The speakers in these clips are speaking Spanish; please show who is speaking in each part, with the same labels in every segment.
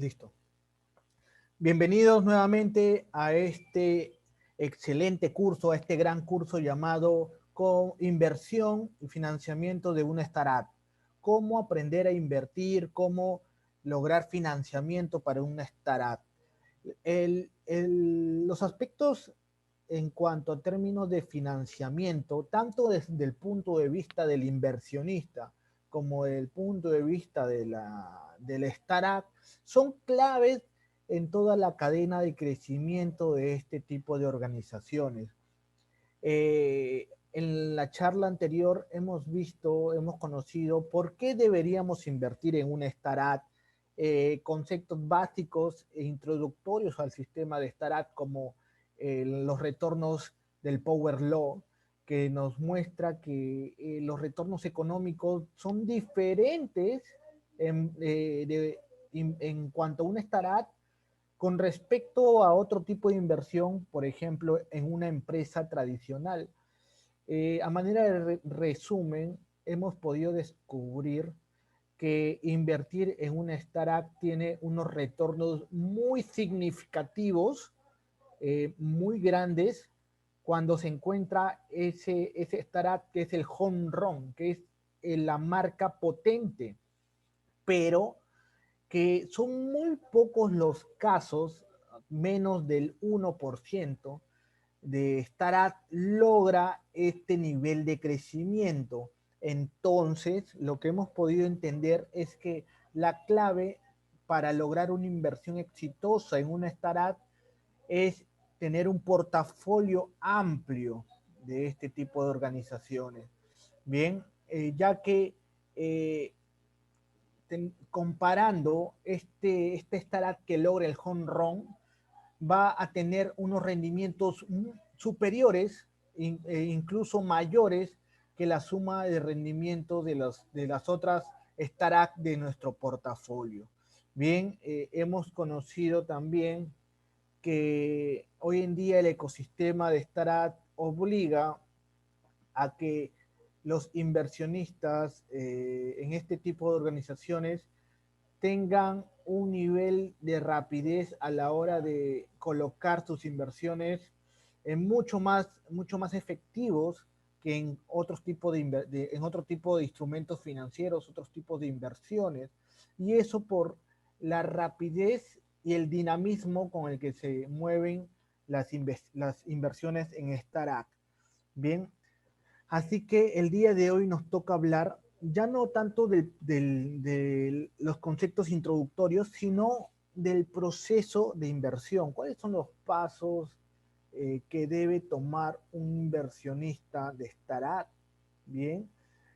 Speaker 1: Listo. Bienvenidos nuevamente a este excelente curso, a este gran curso llamado Inversión y Financiamiento de una Startup. Cómo aprender a invertir, cómo lograr financiamiento para una startup. Los aspectos en cuanto a términos de financiamiento, tanto desde el punto de vista del inversionista como del punto de vista de la startup, son claves en toda la cadena de crecimiento de este tipo de organizaciones. En la charla anterior hemos conocido por qué deberíamos invertir en una startup, conceptos básicos e introductorios al sistema de startup como los retornos del Power Law, que nos muestra que los retornos económicos son diferentes en cuanto a una startup con respecto a otro tipo de inversión, por ejemplo, en una empresa tradicional. A manera de resumen, hemos podido descubrir que invertir en una startup tiene unos retornos muy significativos, muy grandes, cuando se encuentra ese startup que es el home run, que es la marca potente, pero que son muy pocos los casos, menos del 1%, de startup logra este nivel de crecimiento. Entonces, lo que hemos podido entender es que la clave para lograr una inversión exitosa en una startup es tener un portafolio amplio de este tipo de organizaciones. Bien, ya que comparando este startup que logra el home run, va a tener unos rendimientos superiores e incluso mayores que la suma de rendimiento de las otras startups de nuestro portafolio. Bien, hemos conocido también que hoy en día el ecosistema de startup obliga a que los inversionistas en este tipo de organizaciones tengan un nivel de rapidez a la hora de colocar sus inversiones mucho más efectivos que en otros tipos en otro tipo de instrumentos financieros, otros tipos de inversiones. Y eso por la rapidez y el dinamismo con el que se mueven las inversiones en startup. Bien, así que el día de hoy nos toca hablar ya no tanto de los conceptos introductorios, sino del proceso de inversión. ¿Cuáles son los pasos que debe tomar un inversionista de startup? Bien.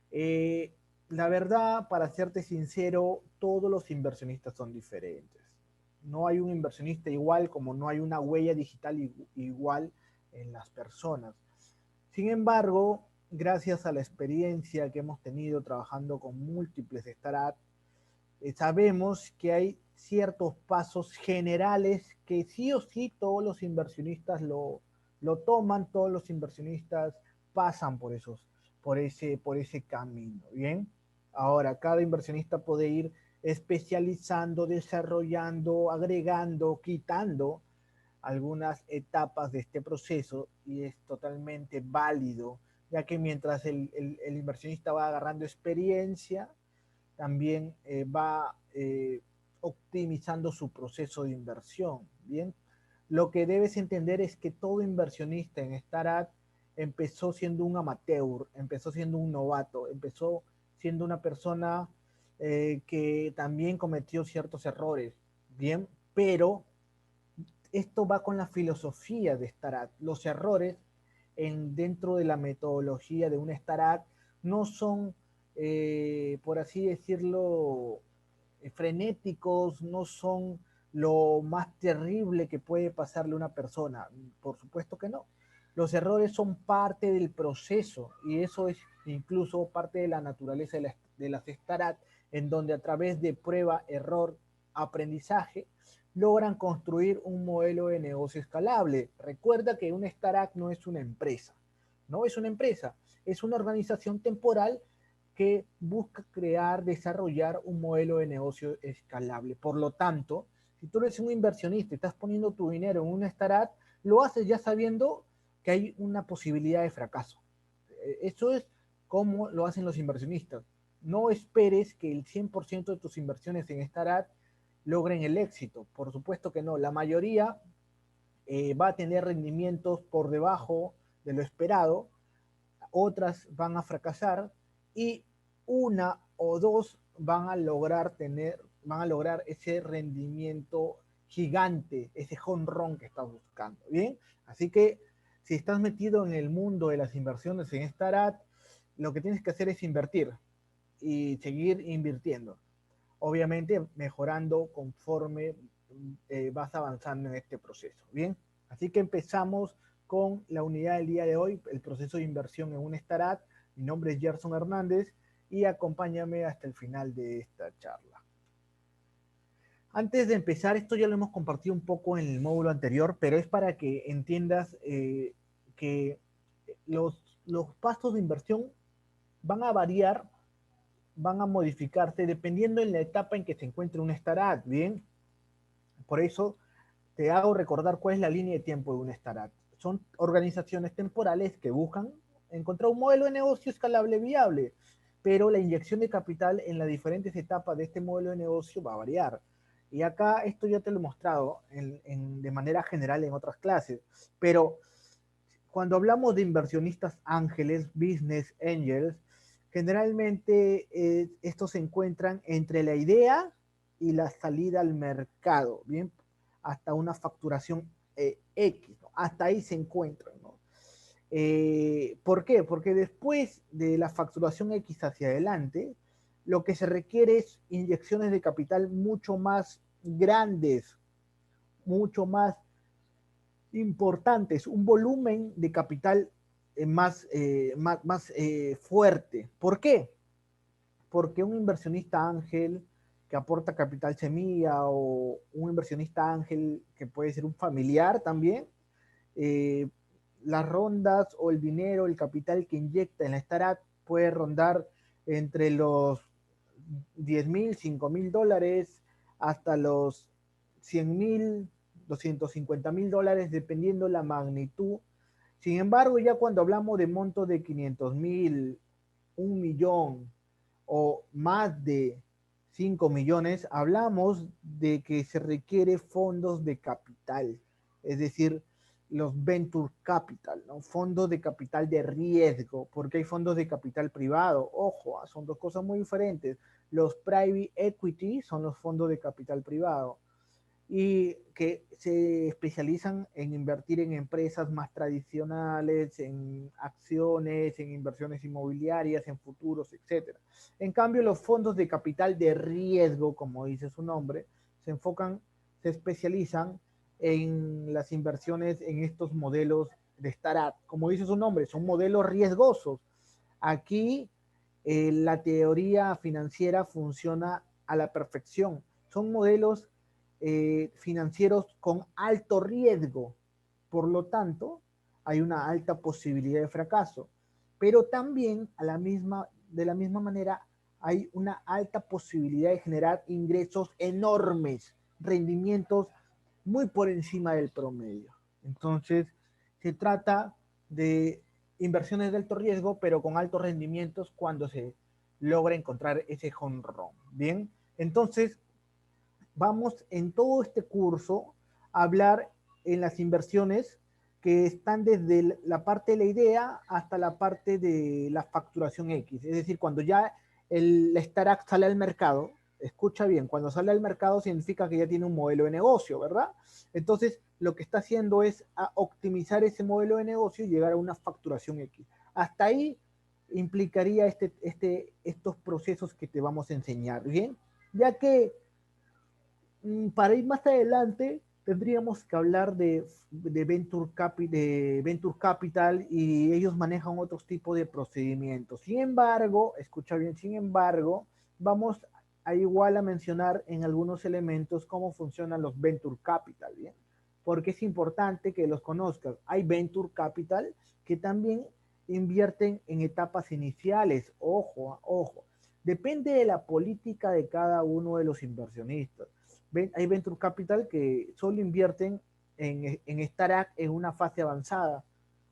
Speaker 1: Eh, la verdad, para serte sincero, todos los inversionistas son diferentes. No hay un inversionista igual como no hay una huella digital igual en las personas. Sin embargo, gracias a la experiencia que hemos tenido trabajando con múltiples startups, sabemos que hay ciertos pasos generales que sí o sí todos los inversionistas lo toman, todos los inversionistas pasan por ese camino, ¿bien? Ahora, cada inversionista puede ir especializando, desarrollando, agregando, quitando algunas etapas de este proceso y es totalmente válido, ya que mientras el inversionista va agarrando experiencia, también va optimizando su proceso de inversión. Bien, lo que debes entender es que todo inversionista en startup empezó siendo un amateur, empezó siendo un novato, empezó siendo una persona que también cometió ciertos errores. Bien, pero esto va con la filosofía de startup. Los errores dentro de la metodología de una startup no son, por así decirlo, frenéticos, no son lo más terrible que puede pasarle a una persona. Por supuesto que no. Los errores son parte del proceso y eso es incluso parte de la naturaleza de las startups, en donde a través de prueba, error, aprendizaje, logran construir un modelo de negocio escalable. Recuerda que una startup no es una empresa, no es una empresa, es una organización temporal que busca crear, desarrollar un modelo de negocio escalable. Por lo tanto, Si tú eres un inversionista y estás poniendo tu dinero en una startup, lo haces ya sabiendo que hay una posibilidad de fracaso. Eso es como lo hacen los inversionistas. No esperes que el 100% de tus inversiones en startup logren el éxito. Por supuesto que no. La mayoría va a tener rendimientos por debajo de lo esperado, otras van a fracasar y una o dos van a lograr ese rendimiento gigante, ese jonrón que estás buscando. Bien, así que si estás metido en el mundo de las inversiones en startup, lo que tienes que hacer es invertir y seguir invirtiendo. Obviamente mejorando conforme vas avanzando en este proceso. Bien, así que empezamos con la unidad del día de hoy, el proceso de inversión en un startup. Mi nombre es Gerson Hernández y acompáñame hasta el final de esta charla. Antes de empezar, esto ya lo hemos compartido un poco en el módulo anterior, pero es para que entiendas que los pasos de inversión van a variar, van a modificarse dependiendo en la etapa en que se encuentre un startup, ¿bien? Por eso te hago recordar cuál es la línea de tiempo de una startup. Son organizaciones temporales que buscan encontrar un modelo de negocio escalable viable, pero la inyección de capital en las diferentes etapas de este modelo de negocio va a variar. Y acá esto ya te lo he mostrado de manera general en otras clases, pero cuando hablamos de inversionistas ángeles, business angels, generalmente estos se encuentran entre la idea y la salida al mercado, ¿bien? Hasta una facturación X, ¿no? Hasta ahí se encuentran, ¿no? ¿Por qué? Porque después de la facturación X hacia adelante, lo que se requiere es inyecciones de capital mucho más grandes, mucho más importantes, un volumen de capital más fuerte. ¿Por qué? Porque un inversionista ángel que aporta capital semilla o un inversionista ángel que puede ser un familiar también, eh, las rondas o el dinero, el capital que inyecta en la startup puede rondar entre los 10,000, 5,000 dólares hasta los 100,000, 250,000 dólares, dependiendo la magnitud. Sin embargo, ya cuando hablamos de montos de 500,000, 1 millón o más de 5 millones, hablamos de que se requiere fondos de capital, es decir, los venture capital, ¿no? Fondos de capital de riesgo, porque hay fondos de capital privado. Ojo, son dos cosas muy diferentes. Los private equity son los fondos de capital privado y que se especializan en invertir en empresas más tradicionales, en acciones, en inversiones inmobiliarias, en futuros, etcétera. En cambio, los fondos de capital de riesgo, como dice su nombre, se especializan en las inversiones en estos modelos de startup. Como dice su nombre, son modelos riesgosos. Aquí la teoría financiera funciona a la perfección. Son modelos financieros con alto riesgo. Por lo tanto, hay una alta posibilidad de fracaso. Pero también de la misma manera hay una alta posibilidad de generar ingresos enormes, rendimientos muy por encima del promedio. Entonces, se trata de inversiones de alto riesgo, pero con altos rendimientos cuando se logra encontrar ese home run. Bien, entonces vamos en todo este curso a hablar en las inversiones que están desde la parte de la idea hasta la parte de la facturación X. Es decir, cuando ya el startup sale al mercado, escucha bien, cuando sale al mercado significa que ya tiene un modelo de negocio, ¿verdad? Entonces, lo que está haciendo es optimizar ese modelo de negocio y llegar a una facturación X. Hasta ahí implicaría estos procesos que te vamos a enseñar, ¿bien? Ya que para ir más adelante, tendríamos que hablar de Venture Capital y ellos manejan otros tipos de procedimientos. Sin embargo, escucha bien, sin embargo, vamos a igual a mencionar en algunos elementos cómo funcionan los Venture Capital, ¿bien? Porque es importante que los conozcas. Hay Venture Capital que también invierten en etapas iniciales. Ojo, ojo. Depende de la política de cada uno de los inversionistas. Hay venture capital que solo invierten en startup en una fase avanzada.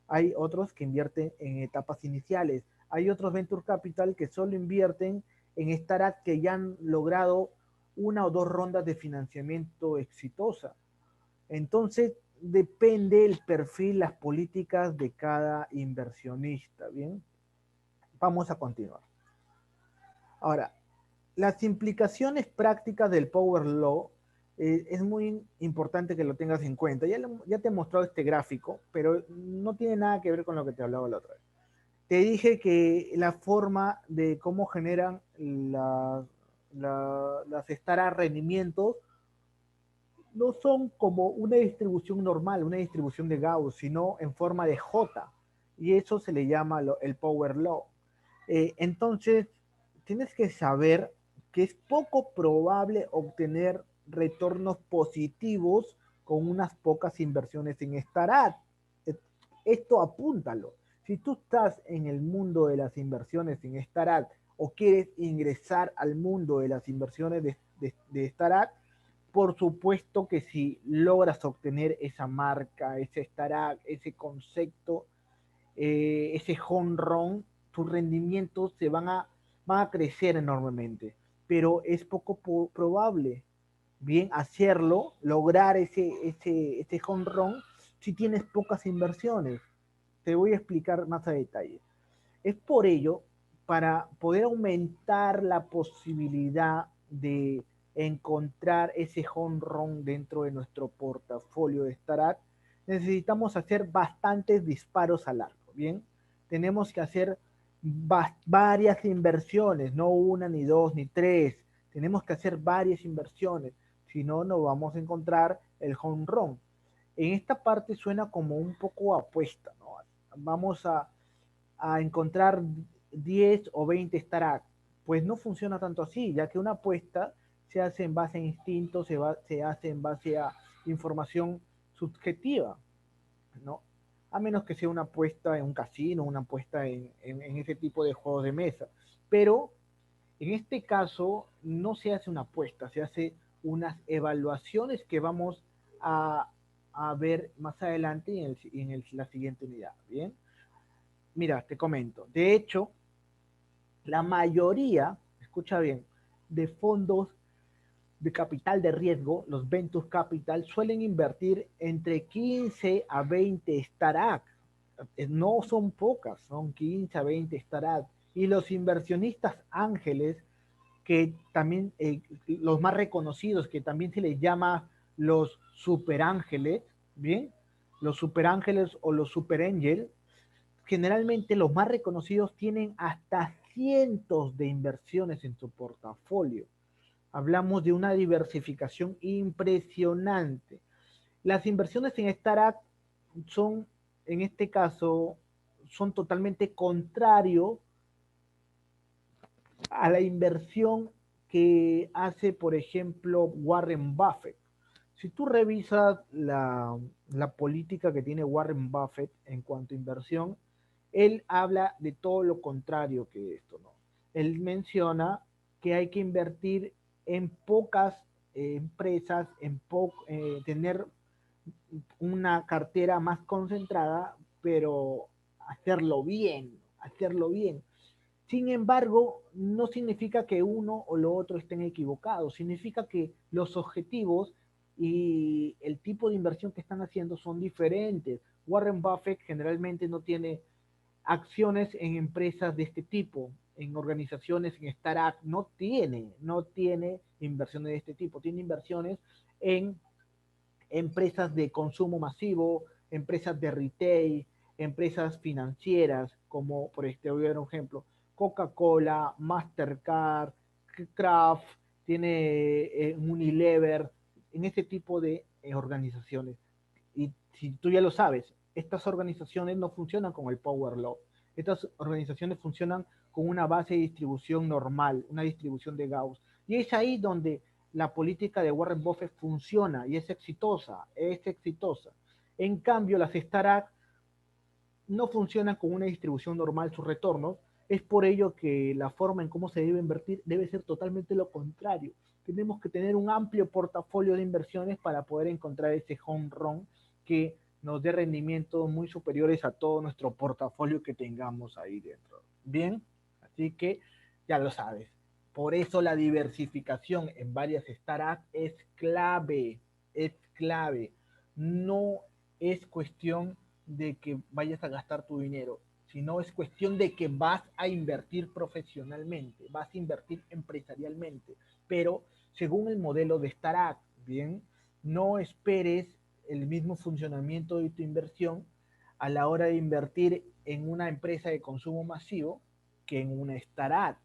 Speaker 1: Hay otros que invierten en etapas iniciales. Hay otros venture capital que solo invierten en startups que ya han logrado una o dos rondas de financiamiento exitosa. Entonces, depende el perfil, las políticas de cada inversionista. Bien, vamos a continuar. Ahora, las implicaciones prácticas del Power Law es muy importante que lo tengas en cuenta. Ya te he mostrado este gráfico, pero no tiene nada que ver con lo que te hablaba la otra vez. Te dije que la forma de cómo generan las startups rendimientos no son como una distribución normal, una distribución de Gauss, sino en forma de J. Y eso se le llama el Power Law. Entonces, tienes que saber que es poco probable obtener retornos positivos con unas pocas inversiones en startup. Esto apúntalo. Si tú estás en el mundo de las inversiones en startup o quieres ingresar al mundo de las inversiones de startup, por supuesto que si logras obtener esa marca, ese startup, ese concepto, ese home run, tus rendimientos van a crecer enormemente. Pero es poco probable bien hacerlo, lograr ese home run si tienes pocas inversiones. Te voy a explicar más a detalle. Es por ello, para poder aumentar la posibilidad de encontrar ese home run dentro de nuestro portafolio de startup, necesitamos hacer bastantes disparos al arco, ¿bien? Tenemos que hacer varias inversiones, no una, ni dos, ni tres. Tenemos que hacer varias inversiones, si no, no vamos a encontrar el home run. En esta parte suena como un poco apuesta, ¿no? Vamos a encontrar 10 o 20 startups. Pues no funciona tanto así, ya que una apuesta se hace en base a instintos, se hace en base a información subjetiva, ¿no? A menos que sea una apuesta en un casino, una apuesta en ese tipo de juegos de mesa. Pero en este caso no se hace una apuesta, se hace unas evaluaciones que vamos a ver más adelante la siguiente unidad. Bien, mira, te comento. De hecho, la mayoría, escucha bien, de fondos de capital de riesgo, los venture capital, suelen invertir entre 15 a 20 startups. No son pocas, son 15 a 20 startups. Y los inversionistas ángeles, que también, los más reconocidos, que también se les llama los superángeles, ¿bien? Los superángeles o los superangel, generalmente los más reconocidos tienen hasta cientos de inversiones en su portafolio. Hablamos de una diversificación impresionante. Las inversiones en startup son, en este caso, son totalmente contrario a la inversión que hace, por ejemplo, Warren Buffett. Si tú revisas la política que tiene Warren Buffett en cuanto a inversión, él habla de todo lo contrario que esto, ¿no? Él menciona que hay que invertir en pocas empresas, tener una cartera más concentrada, pero hacerlo bien, hacerlo bien. Sin embargo, no significa que uno o lo otro estén equivocados, significa que los objetivos y el tipo de inversión que están haciendo son diferentes. Warren Buffett generalmente no tiene acciones en empresas de este tipo, en organizaciones, en startups, no tiene inversiones de este tipo, tiene inversiones en empresas de consumo masivo, empresas de retail, empresas financieras, como por este voy a dar un ejemplo, Coca-Cola, Mastercard, Kraft, tiene Unilever, en este tipo de organizaciones. Y si tú ya lo sabes, estas organizaciones no funcionan con el Power Law. Estas organizaciones funcionan con una base de distribución normal, una distribución de Gauss. Y es ahí donde la política de Warren Buffett funciona y es exitosa, es exitosa. En cambio, las startups no funcionan con una distribución normal sus retornos. Es por ello que la forma en cómo se debe invertir debe ser totalmente lo contrario. tenemos que tener un amplio portafolio de inversiones para poder encontrar ese home run que nos dé rendimientos muy superiores a todo nuestro portafolio que tengamos ahí dentro. Bien, así que ya lo sabes. Por eso la diversificación en varias startups es clave, es clave. No es cuestión de que vayas a gastar tu dinero, sino es cuestión de que vas a invertir profesionalmente, vas a invertir empresarialmente, pero según el modelo de startup, ¿bien? No esperes el mismo funcionamiento de tu inversión a la hora de invertir en una empresa de consumo masivo que en una startup,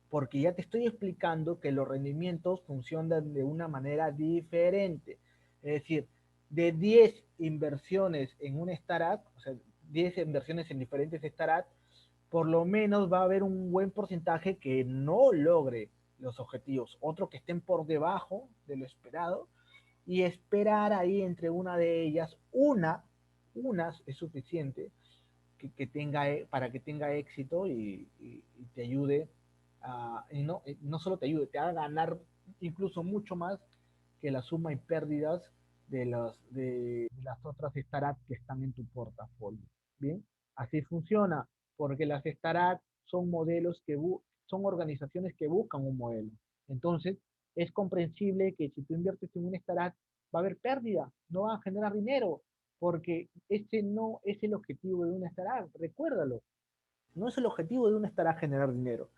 Speaker 1: porque ya te estoy explicando que los rendimientos funcionan de una manera diferente. Es decir, de 10 inversiones en una startup, o sea, 10 inversiones en diferentes startups, por lo menos va a haber un buen porcentaje que no logre los objetivos, otros que estén por debajo de lo esperado, y esperar ahí entre una de ellas, unas es suficiente que tenga, para que tenga éxito y te ayude no solo te ayude, te haga ganar incluso mucho más que la suma y pérdidas de las otras startups que están en tu portafolio. Bien, así funciona, porque las startups son modelos son organizaciones que buscan un modelo. Entonces, es comprensible que si tú inviertes en una startup, va a haber pérdida, no va a generar dinero, porque ese no es el objetivo de una startup, recuérdalo. No es el objetivo de una startup generar dinero.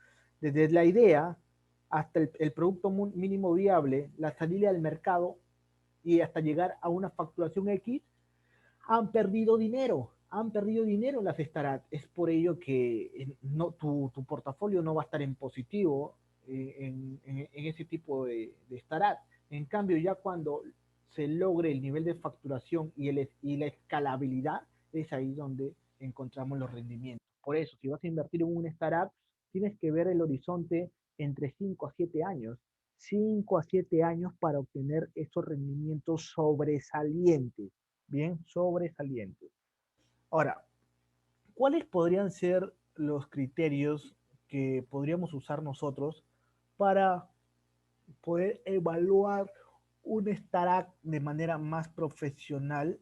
Speaker 1: Desde la idea hasta el producto mínimo viable, la salida al mercado y hasta llegar a una facturación X, han perdido dinero las startups. Es por ello que no, tu portafolio no va a estar en positivo en ese tipo de startup. En cambio, ya cuando se logre el nivel de facturación y la escalabilidad, es ahí donde encontramos los rendimientos. Por eso, si vas a invertir en una startup, tienes que ver el horizonte entre 5 a 7 años. 5 a 7 años para obtener esos rendimientos sobresalientes. Bien, sobresalientes. Ahora, ¿cuáles podrían ser los criterios que podríamos usar nosotros para poder evaluar un startup de manera más profesional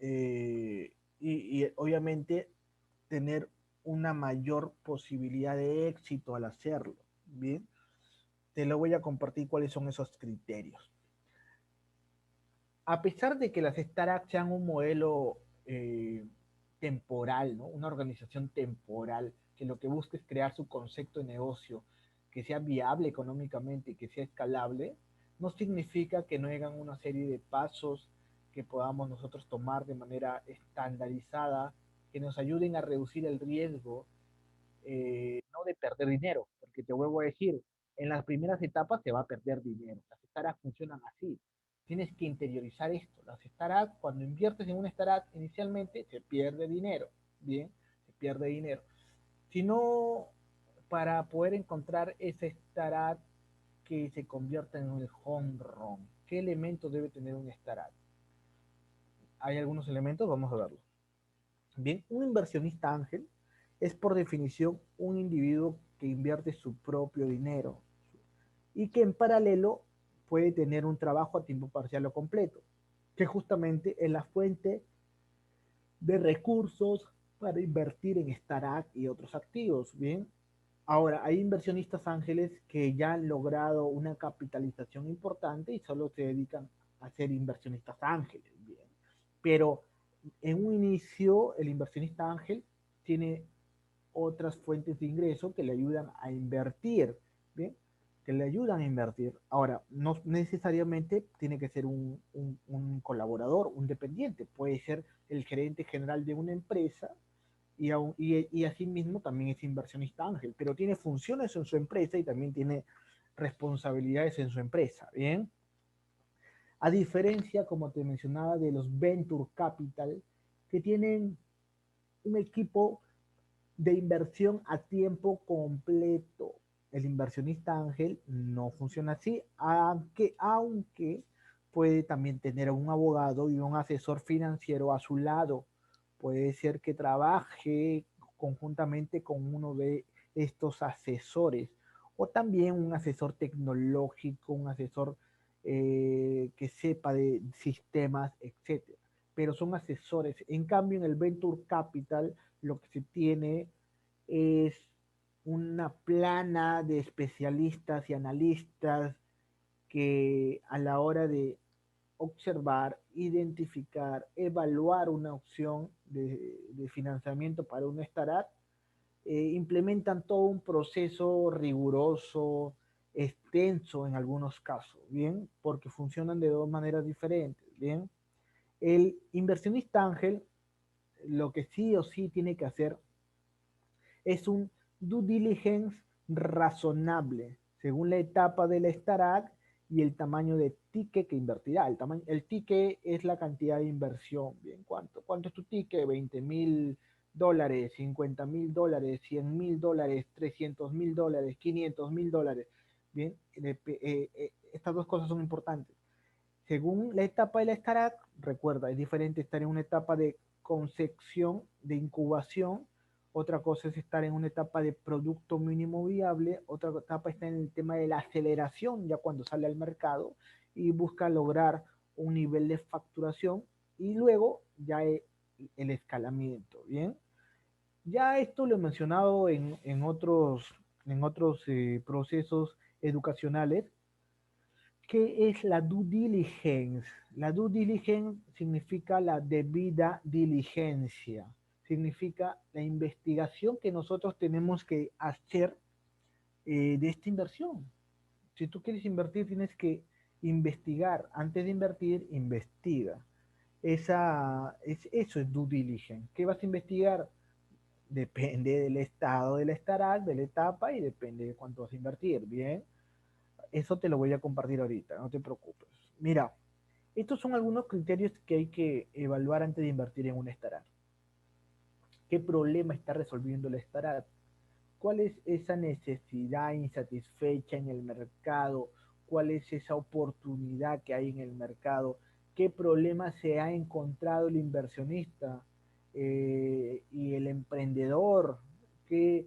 Speaker 1: y obviamente tener una mayor posibilidad de éxito al hacerlo? Bien, te lo voy a compartir cuáles son esos criterios. A pesar de que las startups sean un modelo temporal, ¿no? Una organización temporal, que lo que busca es crear su concepto de negocio, que sea viable económicamente y que sea escalable, no significa que no hagan una serie de pasos que podamos nosotros tomar de manera estandarizada, que nos ayuden a reducir el riesgo, no de perder dinero, porque te vuelvo a decir, en las primeras etapas se va a perder dinero. Las startups funcionan así. Tienes que interiorizar esto. Las startups, cuando inviertes en una startup, inicialmente se pierde dinero. Bien, se pierde dinero. Si no, para poder encontrar esa startup que se convierta en un home run, ¿qué elementos debe tener una startup? Hay algunos elementos, vamos a verlos. Bien, un inversionista ángel es por definición un individuo que invierte su propio dinero y que en paralelo puede tener un trabajo a tiempo parcial o completo, que justamente es la fuente de recursos para invertir en startup y otros activos. Bien, ahora hay inversionistas ángeles que ya han logrado una capitalización importante y solo se dedican a ser inversionistas ángeles. Bien, pero en un inicio el inversionista ángel tiene otras fuentes de ingreso que le ayudan a invertir, ¿bien? Que le ayudan a invertir. Ahora, no necesariamente tiene que ser un colaborador, un dependiente, puede ser el gerente general de una empresa y asimismo también es inversionista ángel, pero tiene funciones en su empresa y también tiene responsabilidades en su empresa, ¿bien? A diferencia, como te mencionaba, de los Venture Capital, que tienen un equipo de inversión a tiempo completo. El inversionista ángel no funciona así, aunque puede también tener un abogado y un asesor financiero a su lado. Puede ser que trabaje conjuntamente con uno de estos asesores o también un asesor tecnológico, un asesor que sepa de sistemas, etcétera. Pero son asesores. En cambio, en el Venture Capital lo que se tiene es una plana de especialistas y analistas que a la hora de observar, identificar, evaluar una opción de financiamiento para una startup, implementan todo un proceso riguroso, extenso en algunos casos, ¿bien? Porque funcionan de dos maneras diferentes, ¿bien? El inversionista ángel lo que sí o sí tiene que hacer es un due diligence razonable, según la etapa de la startup y el tamaño de ticket que invertirá. El ticket es la cantidad de inversión. Bien, ¿cuánto es tu ticket? $20,000, $50,000, $100,000, $300,000, $500,000. Bien, estas dos cosas son importantes. Según la etapa de la startup, recuerda, es diferente estar en una etapa de concepción, de incubación, otra cosa es estar en una etapa de producto mínimo viable, otra etapa está en el tema de la aceleración, ya cuando sale al mercado y busca lograr un nivel de facturación y luego ya el escalamiento, ¿bien? Ya esto lo he mencionado en otros procesos educacionales. ¿Qué es la due diligence? La due diligence significa la debida diligencia, significa la investigación que nosotros tenemos que hacer de esta inversión. Si tú quieres invertir, tienes que investigar. Antes de invertir, investiga. Eso es due diligence. ¿Qué vas a investigar? Depende del estado del startup, de la etapa y depende de cuánto vas a invertir. Bien, eso te lo voy a compartir ahorita, no te preocupes. Mira, estos son algunos criterios que hay que evaluar antes de invertir en un startup. ¿Qué problema está resolviendo el startup? ¿Cuál es esa necesidad insatisfecha en el mercado? ¿Cuál es esa oportunidad que hay en el mercado? ¿Qué problema se ha encontrado el inversionista y el emprendedor? ¿Qué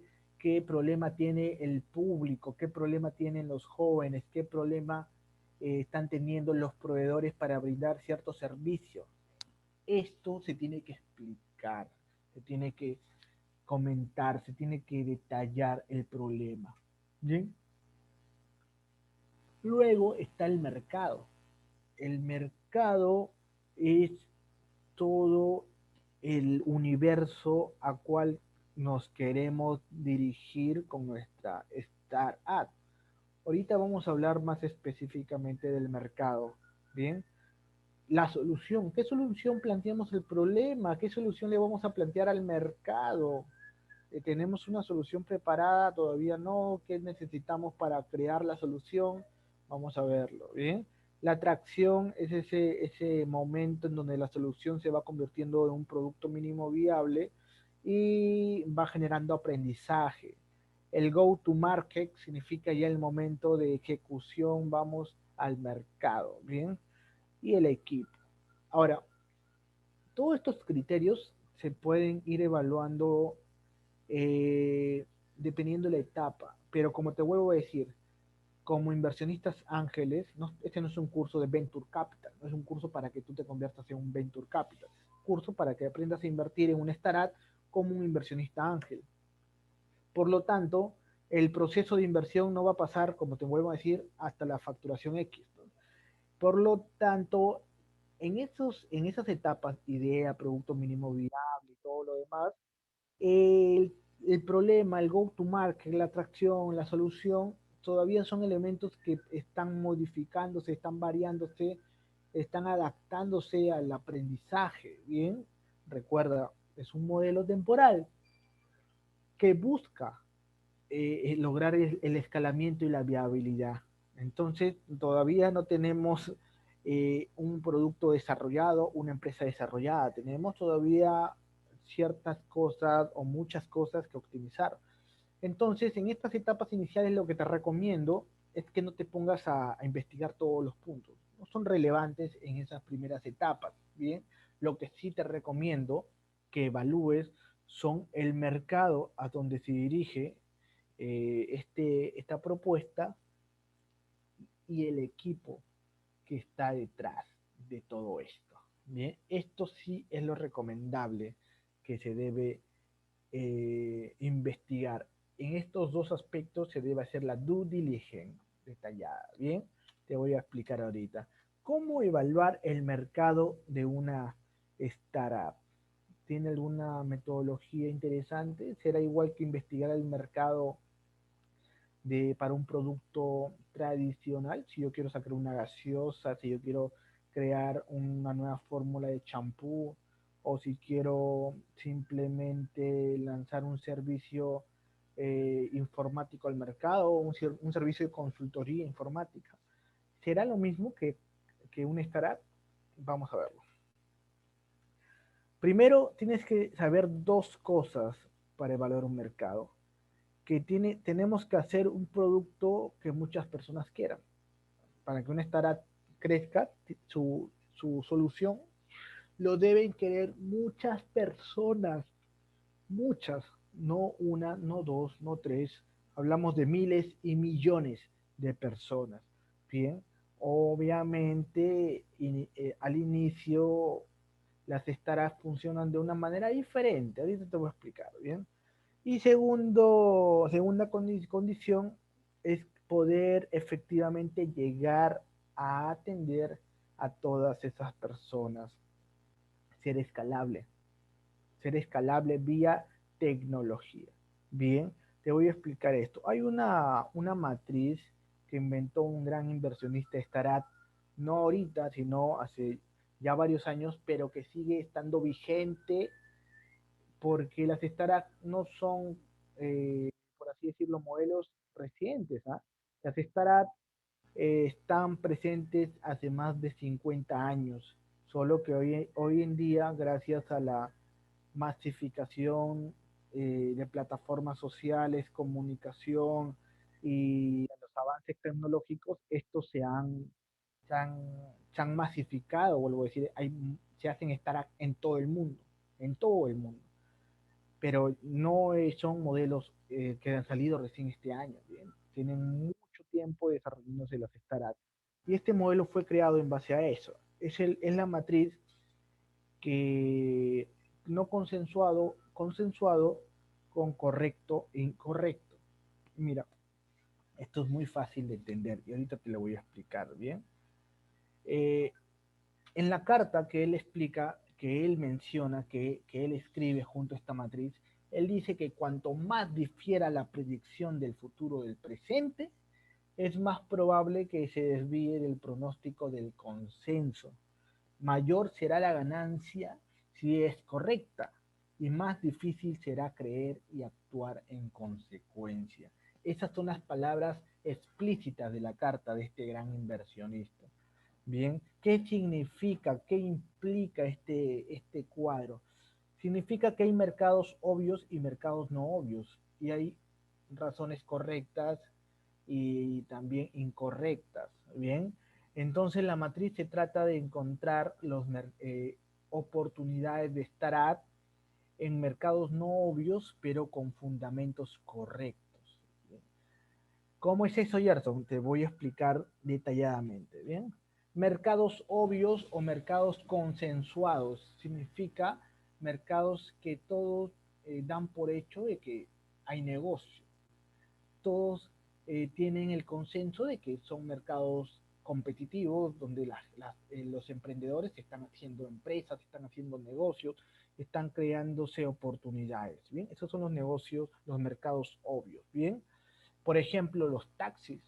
Speaker 1: problema tiene el público? ¿Qué problema tienen los jóvenes? ¿Qué problema están teniendo los proveedores para brindar ciertos servicios? Esto se tiene que explicar, se tiene que comentar, se tiene que detallar el problema. ¿Bien? Luego está el mercado. El mercado es todo el universo a cual nos queremos dirigir con nuestra startup. Ahorita vamos a hablar más específicamente del mercado. Bien, la solución. ¿Qué solución planteamos el problema? ¿Qué solución le vamos a plantear al mercado? ¿Tenemos una solución preparada? Todavía no. ¿Qué necesitamos para crear la solución? Vamos a verlo, ¿bien? La atracción es ese momento en donde la solución se va convirtiendo en un producto mínimo viable y va generando aprendizaje. El go to market significa ya el momento de ejecución, vamos al mercado, ¿bien? Y el equipo. Ahora, todos estos criterios se pueden ir evaluando dependiendo de la etapa. Pero como te vuelvo a decir, como inversionistas ángeles, este no es un curso de Venture Capital, no es un curso para que tú te conviertas en un Venture Capital, es un curso para que aprendas a invertir en una startup como un inversionista ángel. Por lo tanto, el proceso de inversión no va a pasar, como te vuelvo a decir, hasta la facturación X, ¿no? Por lo tanto, en esas etapas, idea, producto mínimo viable y todo lo demás, el problema, el go-to-market, la atracción, la solución, todavía son elementos que están modificándose, están variándose, están adaptándose al aprendizaje. Bien, recuerda, es un modelo temporal que busca lograr el escalamiento y la viabilidad. Entonces, todavía no tenemos un producto desarrollado, una empresa desarrollada. Tenemos todavía ciertas cosas o muchas cosas que optimizar. Entonces, en estas etapas iniciales lo que te recomiendo es que no te pongas a investigar todos los puntos. No son relevantes en esas primeras etapas, ¿bien? Lo que sí te recomiendo que evalúes son el mercado a donde se dirige esta propuesta y el equipo que está detrás de todo esto. Bien, esto sí es lo recomendable que se debe investigar. En estos dos aspectos se debe hacer la due diligence detallada. Bien, te voy a explicar ahorita. ¿Cómo evaluar el mercado de una startup? ¿Tiene alguna metodología interesante? ¿Será igual que investigar el mercado para un producto tradicional? Si yo quiero sacar una gaseosa, si yo quiero crear una nueva fórmula de champú, o si quiero simplemente lanzar un servicio informático al mercado, o un servicio de consultoría informática. ¿Será lo mismo que un startup? Vamos a verlo. Primero, tienes que saber dos cosas para evaluar un mercado. Tenemos que hacer un producto que muchas personas quieran. Para que una startup crezca, su solución lo deben querer muchas personas, muchas, no una, no dos, no tres, hablamos de miles y millones de personas. Bien, obviamente al inicio las startups funcionan de una manera diferente, ahorita te voy a explicar, bien. Y segunda condición es poder efectivamente llegar a atender a todas esas personas, ser escalable, ser escalable vía tecnología. Bien, te voy a explicar esto. Hay una matriz que inventó un gran inversionista de startup, no ahorita, sino hace ya varios años, pero que sigue estando vigente porque las startups no son, por así decirlo, modelos recientes. ¿Ah? Las startups están presentes hace más de 50 años, solo que hoy en día, gracias a la masificación de plataformas sociales, comunicación y a los avances tecnológicos, estos se han, se han masificado, vuelvo a decir, se hacen startups en todo el mundo, pero no son modelos que han salido recién este año, ¿bien? Tienen mucho tiempo desarrollándose las startups. Y este modelo fue creado en base a eso. Es la matriz que no consensuado con correcto e incorrecto. Mira, esto es muy fácil de entender y ahorita te lo voy a explicar, ¿bien? Eh, en la carta que él explica, que él menciona, que él escribe junto a esta matriz, él dice que cuanto más difiera la predicción del futuro del presente, es más probable que se desvíe del pronóstico del consenso. Mayor será la ganancia si es correcta y más difícil será creer y actuar en consecuencia. Esas son las palabras explícitas de la carta de este gran inversionista. Bien, ¿qué significa, qué implica este cuadro? Significa que hay mercados obvios y mercados no obvios, y hay razones correctas y también incorrectas. Bien, entonces la matriz se trata de encontrar oportunidades de startup en mercados no obvios, pero con fundamentos correctos. ¿Bien? ¿Cómo es eso, Gerson? Te voy a explicar detalladamente. Bien, mercados obvios o mercados consensuados significa mercados que todos dan por hecho de que hay negocio, todos tienen el consenso de que son mercados competitivos donde los emprendedores están haciendo empresas, están haciendo negocios, están creándose oportunidades. Bien, esos son los negocios, los mercados obvios. Bien, por ejemplo, los taxis.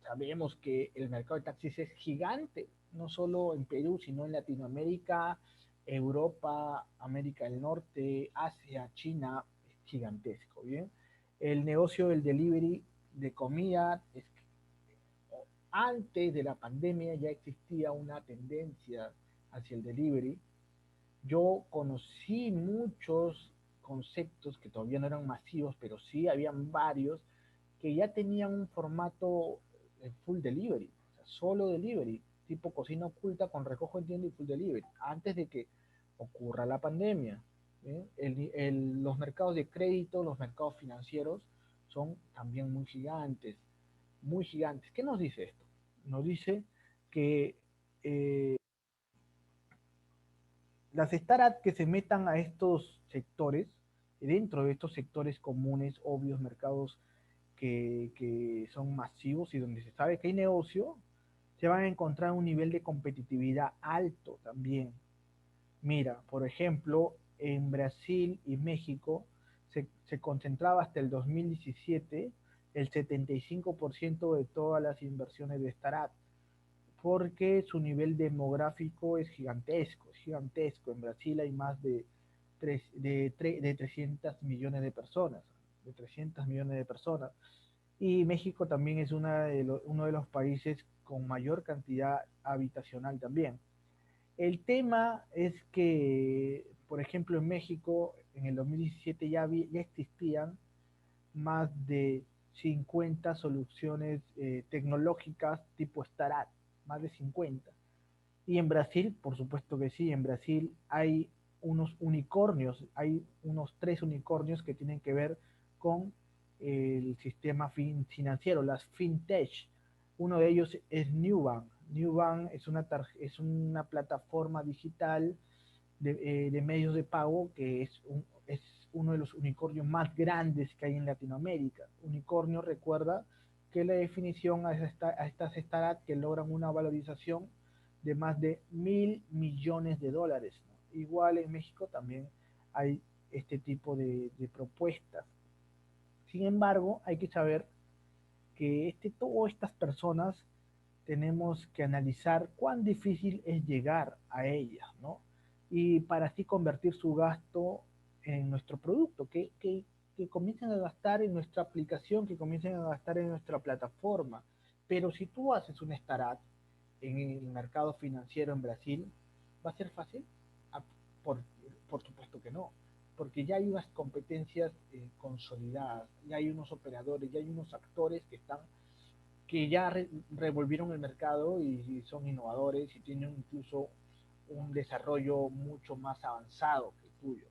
Speaker 1: Sabemos que el mercado de taxis es gigante, no solo en Perú, sino en Latinoamérica, Europa, América del Norte, Asia, China, es gigantesco, ¿bien? El negocio del delivery de comida, antes de la pandemia ya existía una tendencia hacia el delivery. Yo conocí muchos conceptos que todavía no eran masivos, pero sí habían varios que ya tenían un formato full delivery, o sea, solo delivery, tipo cocina oculta con recojo en tienda y full delivery, antes de que ocurra la pandemia. ¿Eh? Los mercados de crédito, los mercados financieros son también muy gigantes, muy gigantes. ¿Qué nos dice esto? Nos dice que las startups que se metan a estos sectores, dentro de estos sectores comunes, obvios, mercados que son masivos y donde se sabe que hay negocio, se van a encontrar un nivel de competitividad alto también. Mira, por ejemplo, en Brasil y México se concentraba hasta el 2017 el 75% de todas las inversiones de startup, porque su nivel demográfico es gigantesco, es gigantesco. En Brasil hay más de 300 millones de personas, de 300 millones de personas. Y México también es uno de los países con mayor cantidad habitacional también. El tema es que, por ejemplo, en México, en el 2017 ya existían más de 50 soluciones tecnológicas tipo startup, más de 50. Y en Brasil, por supuesto que sí, en Brasil hay unos unicornios, hay unos 3 unicornios que tienen que ver con el sistema financiero, las fintech. Uno de ellos es Nubank. Nubank es una plataforma digital de medios de pago que es uno de los unicornios más grandes que hay en Latinoamérica. Unicornio recuerda que la definición a estas startups que logran una valorización de más de $1.000 millones, ¿no? Igual en México también hay este tipo de propuestas. Sin embargo, hay que saber que todas estas personas tenemos que analizar cuán difícil es llegar a ellas, ¿no? Y para así convertir su gasto en nuestro producto, que comiencen a gastar en nuestra aplicación, que comiencen a gastar en nuestra plataforma. Pero si tú haces un startup en el mercado financiero en Brasil, ¿va a ser fácil? Ah, por, por supuesto que no, porque ya hay unas competencias consolidadas, ya hay unos operadores, ya hay unos actores que ya revolvieron el mercado y son innovadores y tienen incluso un desarrollo mucho más avanzado que el tuyo.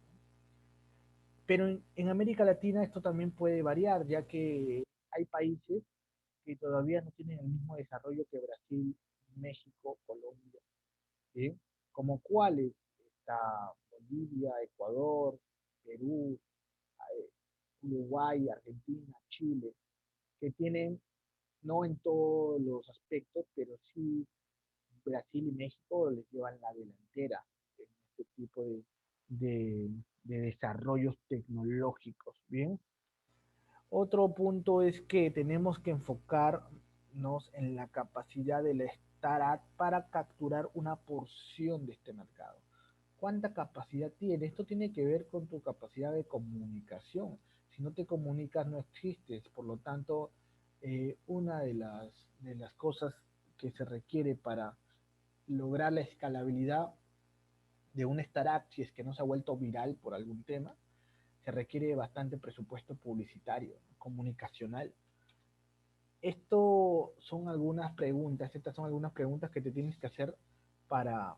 Speaker 1: Pero en América Latina esto también puede variar, ya que hay países que todavía no tienen el mismo desarrollo que Brasil, México, Colombia, ¿sí? Como cuáles está Bolivia, Ecuador, Perú, Uruguay, Argentina, Chile, que tienen, no en todos los aspectos, pero sí Brasil y México les llevan la delantera en este tipo de, de desarrollos tecnológicos, ¿bien? Otro punto es que tenemos que enfocarnos en la capacidad de la startup para capturar una porción de este mercado. ¿Cuánta capacidad tiene? Esto tiene que ver con tu capacidad de comunicación. Si no te comunicas, no existes. Por lo tanto, una de las cosas que se requiere para lograr la escalabilidad de un startup, si es que no se ha vuelto viral por algún tema, se requiere bastante presupuesto publicitario, comunicacional. Estas son algunas preguntas que te tienes que hacer para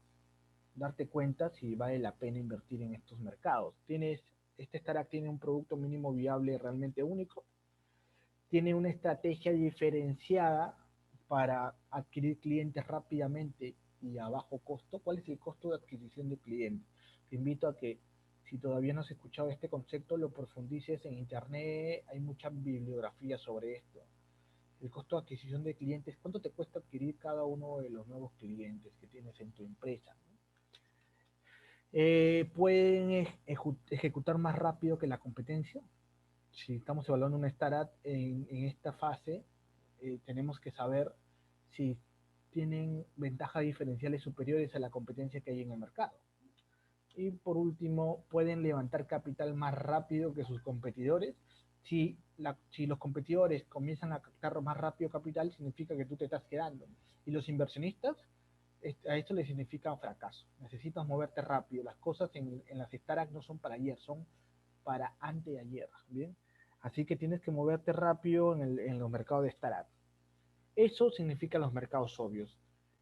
Speaker 1: darte cuenta si vale la pena invertir en estos mercados. Este startup tiene un producto mínimo viable realmente único, tiene una estrategia diferenciada para adquirir clientes rápidamente y a bajo costo. ¿Cuál es el costo de adquisición de clientes? Te invito a que, si todavía no has escuchado este concepto, lo profundices en internet, hay mucha bibliografía sobre esto. El costo de adquisición de clientes, ¿cuánto te cuesta adquirir cada uno de los nuevos clientes que tienes en tu empresa? Pueden ejecutar más rápido que la competencia. Si estamos evaluando una startup en esta fase, tenemos que saber si tienen ventajas diferenciales superiores a la competencia que hay en el mercado. Y por último, pueden levantar capital más rápido que sus competidores. Si los competidores comienzan a captar más rápido capital, significa que tú te estás quedando. Y los inversionistas, a esto les significa un fracaso. Necesitas moverte rápido. Las cosas en las startups no son para ayer, son para antes de ayer. ¿Bien? Así que tienes que moverte rápido en los mercados de startups. Eso significa los mercados obvios.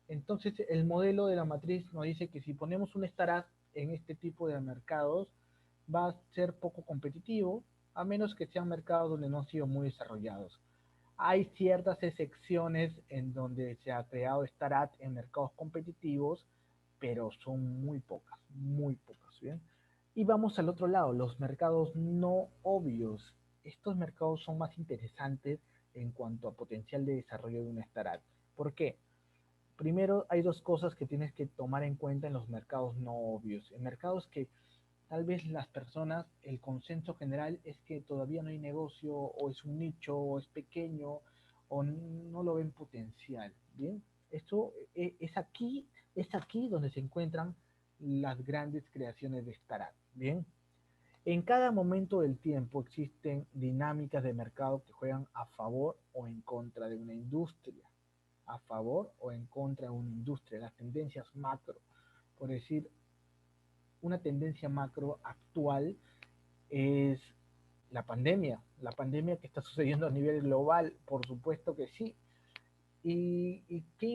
Speaker 1: Entonces, el modelo de la matriz nos dice que si ponemos un startup en este tipo de mercados, va a ser poco competitivo, a menos que sean mercados donde no han sido muy desarrollados. Hay ciertas excepciones en donde se ha creado startup en mercados competitivos, pero son muy pocas, ¿bien? Y vamos al otro lado, los mercados no obvios. Estos mercados son más interesantes en cuanto a potencial de desarrollo de una startup. ¿Por qué? Primero, hay dos cosas que tienes que tomar en cuenta en los mercados no obvios. En mercados que tal vez las personas, el consenso general es que todavía no hay negocio, o es un nicho, o es pequeño, o no lo ven potencial. Bien, esto es aquí donde se encuentran las grandes creaciones de startup. Bien, en cada momento del tiempo existen dinámicas de mercado que juegan a favor o en contra de una industria, a favor o en contra de una industria, las tendencias macro. Por decir, una tendencia macro actual es la pandemia que está sucediendo a nivel global, por supuesto que sí.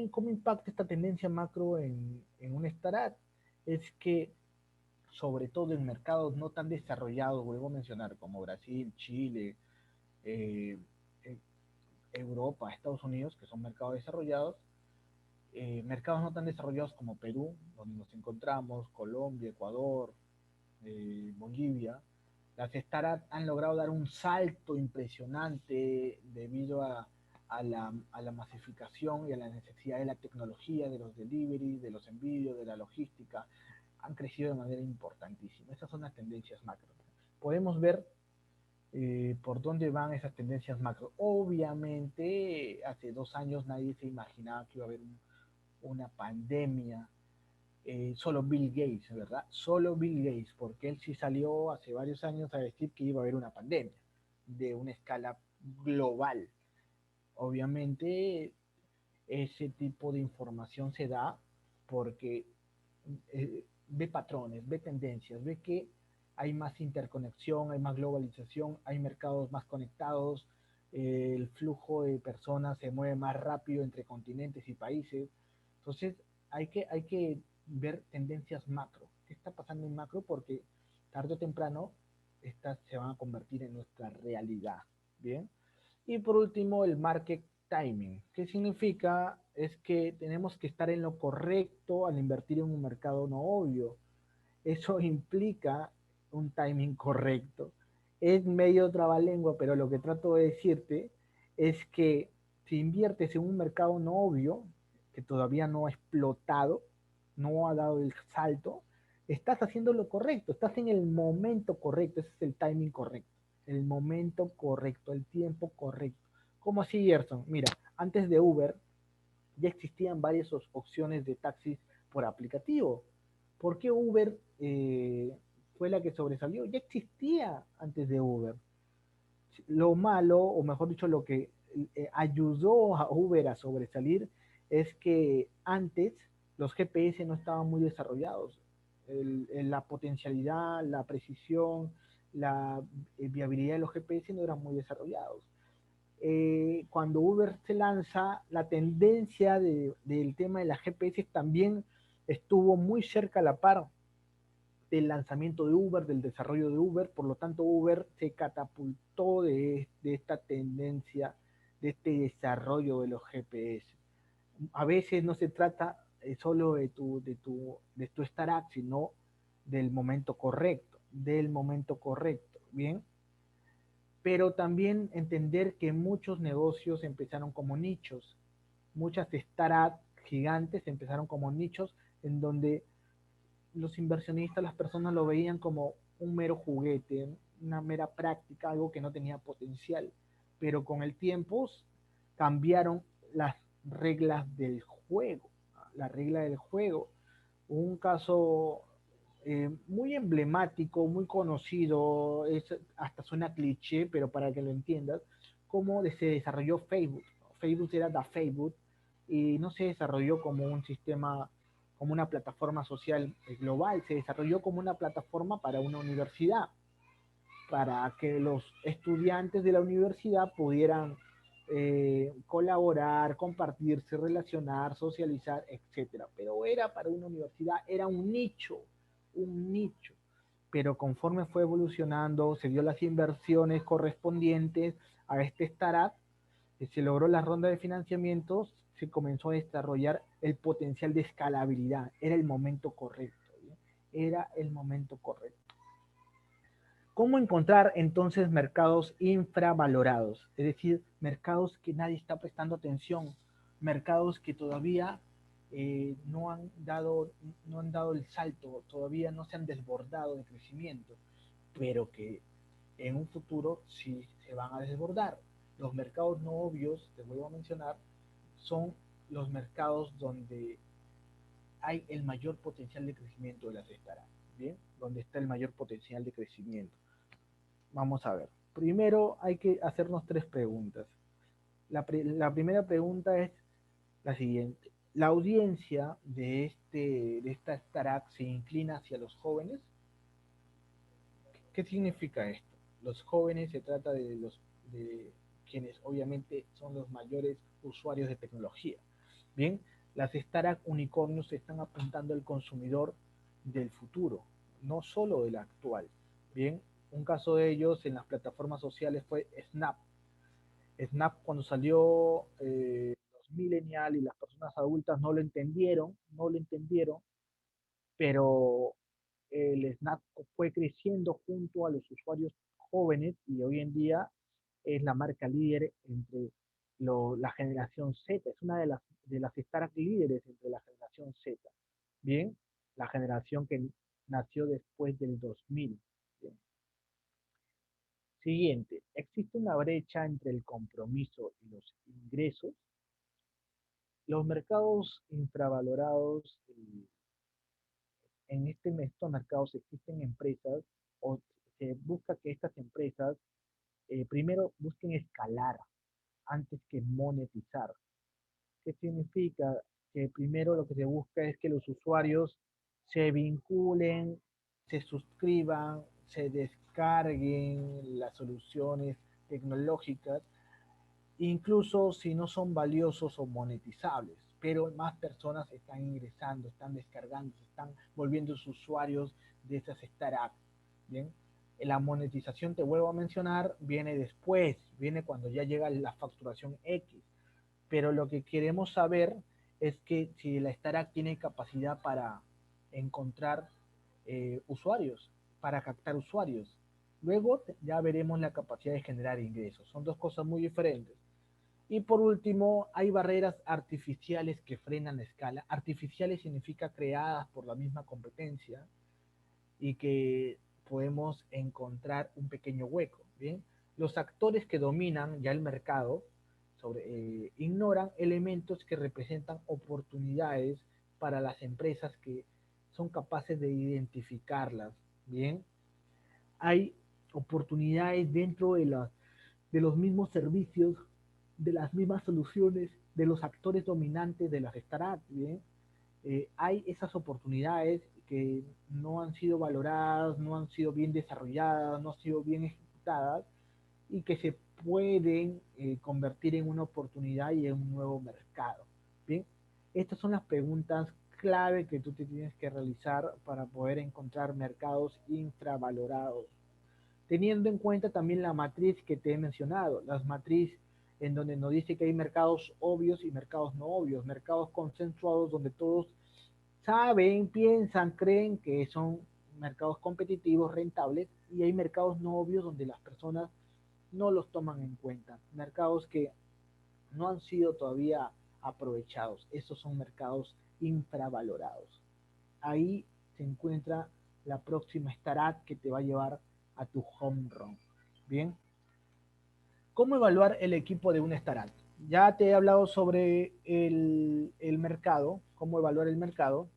Speaker 1: ¿Cómo impacta esta tendencia macro en un startup? Es que, sobre todo en mercados no tan desarrollados, vuelvo a mencionar, como Brasil, Chile, eh, eh, Europa, Estados Unidos, que son mercados desarrollados, mercados no tan desarrollados como Perú, donde nos encontramos, Colombia, Ecuador, Bolivia, las startups han logrado dar un salto impresionante debido a la masificación y a la necesidad de la tecnología, de los delivery, de los envíos, de la logística. Han crecido de manera importantísima. Esas son las tendencias macro. Podemos ver por dónde van esas tendencias macro. Obviamente, hace 2 años nadie se imaginaba que iba a haber una pandemia. Solo Bill Gates, ¿verdad? Solo Bill Gates, porque él sí salió hace varios años a decir que iba a haber una pandemia de una escala global. Obviamente, ese tipo de información se da porque ve patrones, ve tendencias, ve que hay más interconexión, hay más globalización, hay mercados más conectados, el flujo de personas se mueve más rápido entre continentes y países. Entonces, hay que ver tendencias macro. ¿Qué está pasando en macro? Porque tarde o temprano estas se van a convertir en nuestra realidad. Bien. Y por último, el market timing. ¿Qué significa? Es que tenemos que estar en lo correcto al invertir en un mercado no obvio. Eso implica un timing correcto. Es medio trabalengua, pero lo que trato de decirte es que si inviertes en un mercado no obvio, que todavía no ha explotado, no ha dado el salto, estás haciendo lo correcto, estás en el momento correcto, ese es el timing correcto, el momento correcto, el tiempo correcto. ¿Cómo así, Gerson? Mira, antes de Uber ya existían varias opciones de taxis por aplicativo. ¿Por qué Uber fue la que sobresalió? Ya existía antes de Uber. Lo malo, o mejor dicho, lo que ayudó a Uber a sobresalir es que antes los GPS no estaban muy desarrollados. La potencialidad, la precisión, la viabilidad de los GPS no eran muy desarrollados. Cuando Uber se lanza, la tendencia del tema de las GPS también estuvo muy cerca a la par del lanzamiento de Uber, del desarrollo de Uber, por lo tanto Uber se catapultó de esta tendencia, de este desarrollo de los GPS. A veces no se trata solo de tu startup, sino del momento correcto, ¿bien? Pero también entender que muchos negocios empezaron como nichos, muchas startups gigantes empezaron como nichos en donde los inversionistas, las personas lo veían como un mero juguete, una mera práctica, algo que no tenía potencial. Pero con el tiempo cambiaron las reglas del juego, la regla del juego. Un caso muy emblemático, muy conocido, hasta suena cliché, pero para que lo entiendas, cómo se desarrolló Facebook. Facebook era da Facebook y no se desarrolló como un sistema, como una plataforma social global, se desarrolló como una plataforma para una universidad, para que los estudiantes de la universidad pudieran colaborar, compartirse, relacionar, socializar, etcétera. Pero era para una universidad, era un nicho, un nicho. pero conforme fue evolucionando, se dio las inversiones correspondientes a este startup, se logró la ronda de financiamientos, se comenzó a desarrollar el potencial de escalabilidad. Era el momento correcto, ¿bien? Era el momento correcto. ¿Cómo encontrar entonces mercados infravalorados? Es decir, mercados que nadie está prestando atención, mercados que todavía no han dado el salto, todavía no se han desbordado de crecimiento, pero que en un futuro sí se van a desbordar. Los mercados no obvios, te vuelvo a mencionar, son los mercados donde hay el mayor potencial de crecimiento de las startups, ¿bien? Donde está el mayor potencial de crecimiento. Vamos a ver. Primero hay que hacernos tres preguntas. La primera pregunta es la siguiente. ¿La audiencia de esta startup se inclina hacia los jóvenes? ¿Qué significa esto? Los jóvenes se trata de quienes obviamente son los mayores usuarios de tecnología. Bien, las startups unicornios están apuntando al consumidor del futuro, no solo del actual. Bien, un caso de ellos en las plataformas sociales fue Snap. Snap cuando salió los millennials y las personas adultas no lo entendieron, pero el Snap fue creciendo junto a los usuarios jóvenes y hoy en día es la marca líder entre la generación Z, es una de las startups líderes entre la generación Z. Bien, la generación que nació después del 2000. Bien. Siguiente, ¿existe una brecha entre el compromiso y los ingresos? Los mercados infravalorados, en estos mercados existen empresas o se busca que estas empresas primero busquen escalar antes que monetizar. ¿Qué significa? Que primero lo que se busca es que los usuarios se vinculen, se suscriban, se descarguen las soluciones tecnológicas, incluso si no son valiosos o monetizables, pero más personas están ingresando, están descargando, se están volviendo usuarios de esas startups. Bien, la monetización, te vuelvo a mencionar, viene después, viene cuando ya llega la facturación X, pero lo que queremos saber es que si la startup tiene capacidad para encontrar usuarios, para captar usuarios. Luego ya veremos la capacidad de generar ingresos. Son dos cosas muy diferentes. Y por último, hay barreras artificiales que frenan la escala. Artificiales significa creadas por la misma competencia y que podemos encontrar un pequeño hueco. Bien, los actores que dominan ya el mercado ignoran elementos que representan oportunidades para las empresas que son capaces de identificarlas. Bien, hay oportunidades dentro de los mismos servicios, de las mismas soluciones, de los actores dominantes de las startups. ¿Bien? Hay esas oportunidades que no han sido valoradas, no han sido bien desarrolladas, no han sido bien ejecutadas y que se pueden convertir en una oportunidad y en un nuevo mercado. Bien, estas son las preguntas clave que tú te tienes que realizar para poder encontrar mercados infravalorados, teniendo en cuenta también la matriz que te he mencionado, las matriz en donde nos dice que hay mercados obvios y mercados no obvios, mercados consensuados donde todos saben, piensan, creen que son mercados competitivos, rentables, y hay mercados no obvios donde las personas no los toman en cuenta, mercados que no han sido todavía aprovechados, esos son mercados infravalorados. Ahí se encuentra la próxima startup que te va a llevar a tu home run. Bien, ¿cómo evaluar el equipo de una startup? Ya te he hablado sobre el mercado, cómo evaluar el mercado,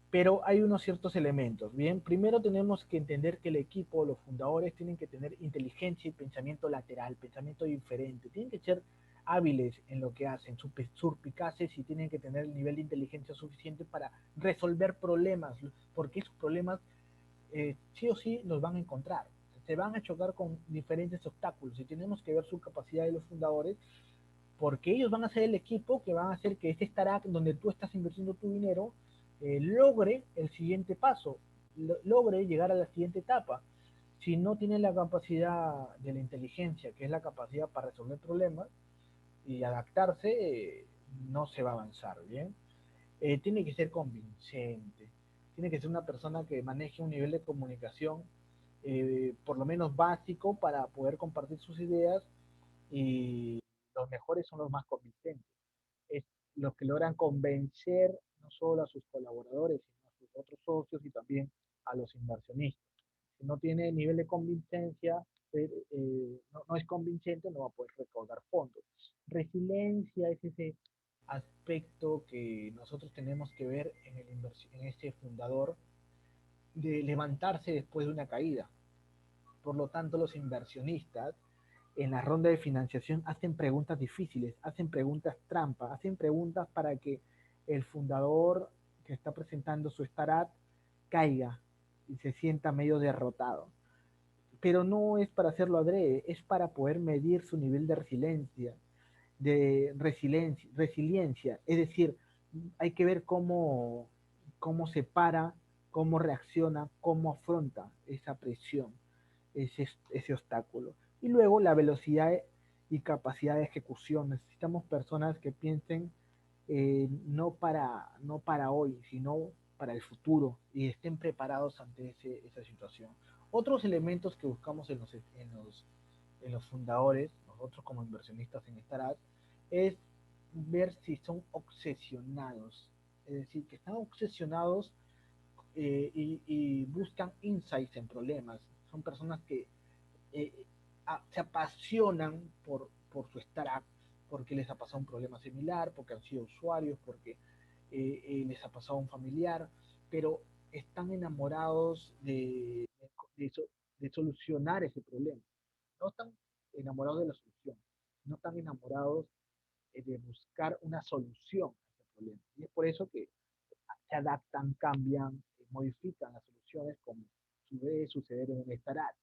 Speaker 1: pero hay unos ciertos elementos. Bien, primero tenemos que entender que el equipo, los fundadores, tienen que tener inteligencia y pensamiento lateral, pensamiento diferente, tienen que ser hábiles en lo que hacen, surpicaces y tienen que tener el nivel de inteligencia suficiente para resolver problemas, porque esos problemas sí o sí nos van a encontrar, se van a chocar con diferentes obstáculos y tenemos que ver su capacidad de los fundadores porque ellos van a ser el equipo que van a hacer que este startup donde tú estás invirtiendo tu dinero logre el siguiente paso. logre llegar a la siguiente etapa. Si no tiene la capacidad de la inteligencia, que es la capacidad para resolver problemas y adaptarse, no se va a avanzar, ¿bien? Tiene que ser convincente, tiene que ser una persona que maneje un nivel de comunicación por lo menos básico para poder compartir sus ideas y los mejores son los más convincentes. Es los que logran convencer no solo a sus colaboradores, sino a sus otros socios y también a los inversionistas. Si no tiene nivel de convincencia, no es convincente, no va a poder recaudar fondos. Resiliencia es ese aspecto que nosotros tenemos que ver en este fundador de levantarse después de una caída. Por lo tanto, los inversionistas en la ronda de financiación hacen preguntas difíciles, hacen preguntas trampa, hacen preguntas para que el fundador que está presentando su startup caiga y se sienta medio derrotado. Pero no es para hacerlo adrede, es para poder medir su nivel de resiliencia. Es decir, hay que ver cómo se para, cómo reacciona, cómo afronta esa presión, ese obstáculo. Y luego la velocidad y capacidad de ejecución. Necesitamos personas que piensen no para hoy, sino para el futuro y estén preparados ante esa situación. Otros elementos que buscamos en los fundadores, nosotros como inversionistas en Startup, es ver si son obsesionados, es decir, que están obsesionados y buscan insights en problemas. Son personas que eh, se apasionan por su startup, porque les ha pasado un problema similar, porque han sido usuarios, porque les ha pasado un familiar, pero están enamorados de, de solucionar ese problema. No están enamorados de la solución, no están enamorados de buscar una solución a ese problema. Y es por eso que se adaptan, cambian, modifican las soluciones como suele suceder en un startup.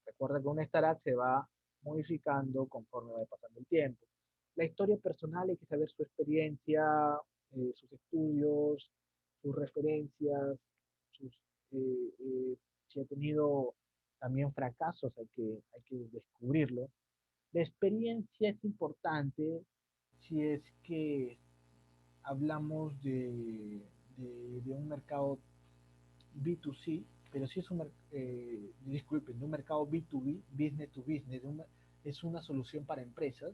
Speaker 1: Recuerda que un startup se va modificando conforme va pasando el tiempo. La historia personal hay que saber su experiencia, sus estudios, sus referencias, sus, si ha tenido también fracasos, hay que descubrirlo. La experiencia es importante si es que hablamos de un mercado B2C, pero sí es disculpen, de un mercado B2B, business to business, es una solución para empresas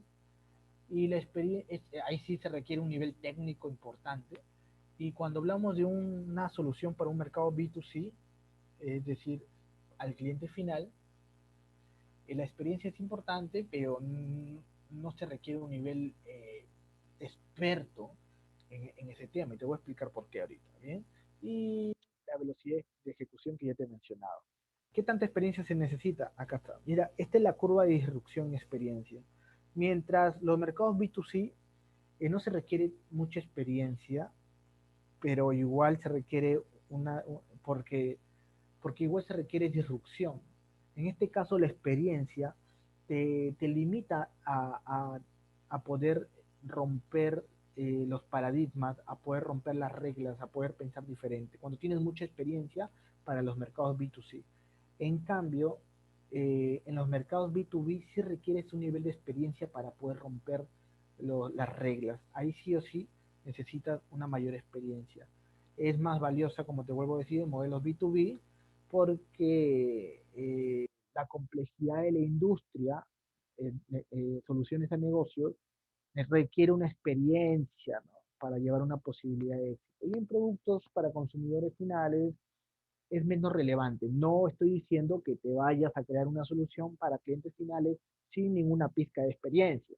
Speaker 1: y la experiencia, ahí sí se requiere un nivel técnico importante. Y cuando hablamos de una solución para un mercado B2C, es decir, al cliente final, la experiencia es importante, pero no se requiere un nivel experto en ese tema. Y te voy a explicar por qué ahorita, ¿bien? Y la velocidad de ejecución que ya te he mencionado. ¿Qué tanta experiencia se necesita? Acá está. Mira, esta es la curva de disrupción en experiencia. Mientras los mercados B2C no se requiere mucha experiencia, pero igual se requiere porque igual se requiere disrupción. En este caso, la experiencia te limita a poder romper los paradigmas, a poder romper las reglas, a poder pensar diferente. Cuando tienes mucha experiencia para los mercados B2C. En cambio, en los mercados B2B sí requieres un nivel de experiencia para poder romper las reglas. Ahí sí o sí necesitas una mayor experiencia. Es más valiosa, como te vuelvo a decir, en modelos B2B porque la complejidad de la industria, soluciones a negocios, requiere una experiencia, ¿no? Para llevar una posibilidad de éxito. Y en productos para consumidores finales es menos relevante. No estoy diciendo que te vayas a crear una solución para clientes finales sin ninguna pizca de experiencia.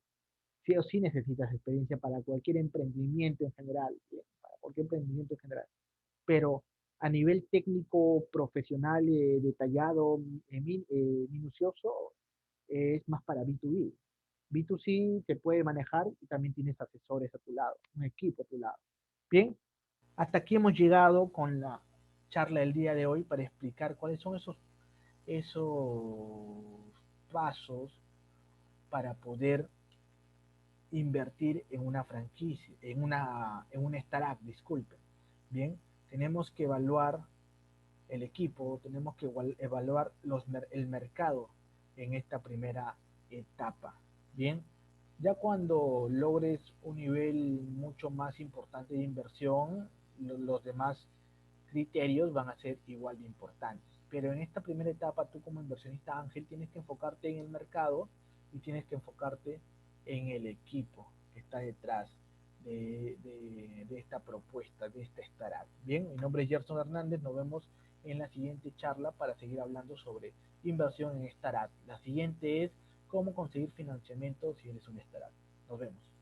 Speaker 1: Sí o sí necesitas experiencia para cualquier emprendimiento en general, ¿sí? Para cualquier emprendimiento en general. Pero a nivel técnico, profesional, detallado, minucioso, es más para B2B. B2C te puede manejar y también tienes asesores a tu lado, un equipo a tu lado. Bien, hasta aquí hemos llegado con la charla del día de hoy para explicar cuáles son esos pasos para poder invertir en una franquicia, en una startup, disculpen. Bien, tenemos que evaluar el equipo, tenemos que evaluar el mercado en esta primera etapa. Bien, ya cuando logres un nivel mucho más importante de inversión, los demás criterios van a ser igual de importantes. Pero en esta primera etapa, tú como inversionista ángel tienes que enfocarte en el mercado y tienes que enfocarte en el equipo que está detrás de esta propuesta, de esta startup. Bien, mi nombre es Gerson Hernández, nos vemos en la siguiente charla para seguir hablando sobre inversión en startup. La siguiente es cómo conseguir financiamiento si eres un startup. Nos vemos.